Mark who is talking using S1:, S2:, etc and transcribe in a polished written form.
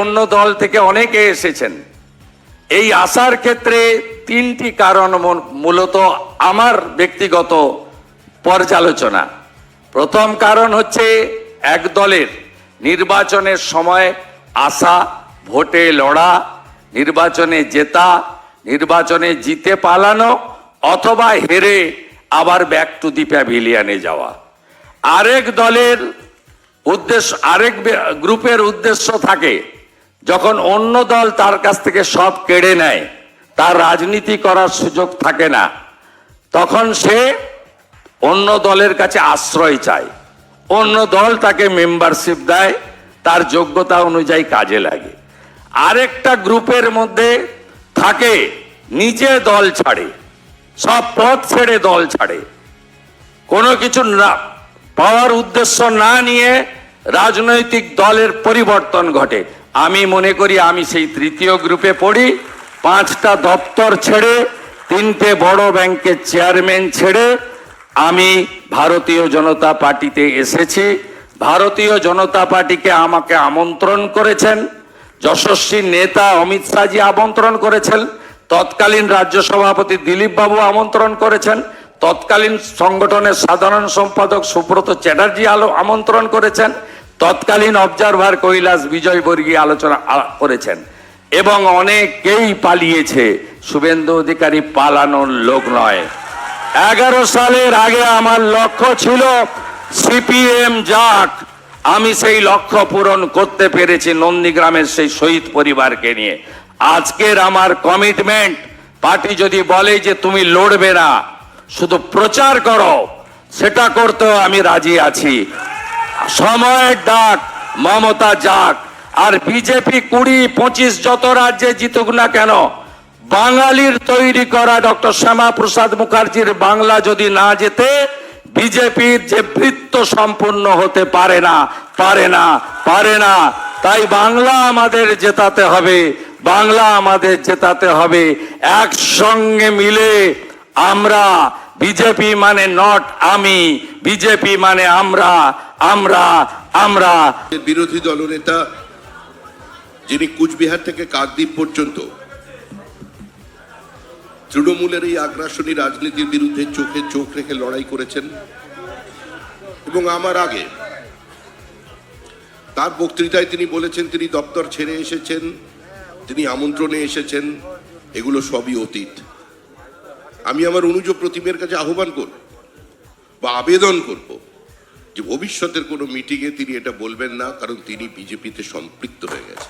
S1: অন্য দল থেকে অনেকে এসেছেন। এই আসার ক্ষেত্রে তিনটি কারণ মূলত আমার ব্যক্তিগত পর্যালোচনা। প্রথম কারণ হচ্ছে এক দলের নির্বাচনের সময় আসা, ভোটে লড়া, নির্বাচনে জেতা, নির্বাচনে জিতে পালানো অথবা হেরে আবার ব্যাক টু দি প্যাভিলিয়নে যাওয়া। আরেক দলের উদ্দেশ্য, আরেক গ্রুপের উদ্দেশ্য থাকে যখন অন্য দল তার কাছ থেকে সব কেড়ে নেয়, তার রাজনীতি করার সুযোগ থাকে না, তখন সে অন্য দলের কাছে আশ্রয় চায়, অন্য দল তাকে মেম্বারশিপ দেয়, তার যোগ্যতা অনুযায়ী কাজে লাগে। আরেকটা গ্রুপের মধ্যে থাকে নিজে দল ছাড়ে, সব পথ ছেড়ে দল ছাড়ে, কোনো কিছু না পাওয়ার উদ্দেশ্য না নিয়ে রাজনৈতিক দলের পরিবর্তন ঘটে। আমি মনে করি আমি সেই তৃতীয় গ্রুপে পড়ি। 5টা দপ্তর ছেড়ে, 3টে বড় ব্যাংকের চেয়ারম্যান ছেড়ে আমি ভারতীয় জনতা পার্টিতে এসেছি। ভারতীয় জনতা পার্টিকে আমাকে আমন্ত্রণ করেছেন যশস্বী নেতা অমিত শাহজি, আমন্ত্রণ করেছেন তৎকালীন রাজ্য সভাপতি দিলীপ বাবু, আমন্ত্রণ করেছেন তৎকালীন সংগঠনের সাধারণ সম্পাদক সুব্রত চ্যাটার্জি আমন্ত্রণ করেছেন, তৎকালীন অবজারভার কৈলাস বিজয়বর্গীয় আলোচনা করেছেন এবং অনেকেই পালিয়েছে। শুভেন্দু অধিকারী পালানোর লোক নয়। 11 সালের আগে আমার লক্ষ্য ছিল সিপিএম যাক, আমি সেই লক্ষ্য পূরণ করতে পেরেছি নন্দীগ্রামের সেই শহীদ পরিবারকে নিয়ে। আজকের আমার কমিটমেন্ট, পার্টি যদি বলে যে তুমি লড়বে না, শুধু প্রচার করো, সেটা করতেও আমি রাজি আছি। সময়ের ডাক, মমতা যাক। আর বিজেপি 20-25 যত রাজ্যে জিতুক না কেন, বাঙালির তৈরি করা ডক্টর শ্যামা প্রসাদ মুখার্জির বাংলা যদি না জেতে, বিজেপির যে বৃত্ত সম্পূর্ণ হতে পারে না, পারে না, পারে না। তাই বাংলা আমাদের জেতাতে হবে, বাংলা আমাদের জেতাতে হবে। একসঙ্গে মিলে আমরা, বিজেপি মানে নট আমি, বিজেপি মানে আমরা, আমরা, আমরা।
S2: বিরোধী দলনেতা যিনি কুচবিহার থেকে কাকদ্বীপ পর্যন্ত তৃণমূলের এই আগ্রাসনী রাজনীতির বিরুদ্ধে চোখে চোখ রেখে লড়াই করেছেন এবং আমার আগে তার বক্তৃতায় তিনি বলেছেন তিনি দপ্তর ছেড়ে এসেছেন, তিনি আমন্ত্রণে এসেছেন, এগুলো সবই অতীত। আমি আমার অনুজ প্রতিমের কাছে আহ্বান করব বা আবেদন করব যে ভবিষ্যতের কোনো মিটিংয়ে তিনি এটা বলবেন না, কারণ তিনি বিজেপিতে সম্পৃক্ত হয়ে গেছেন।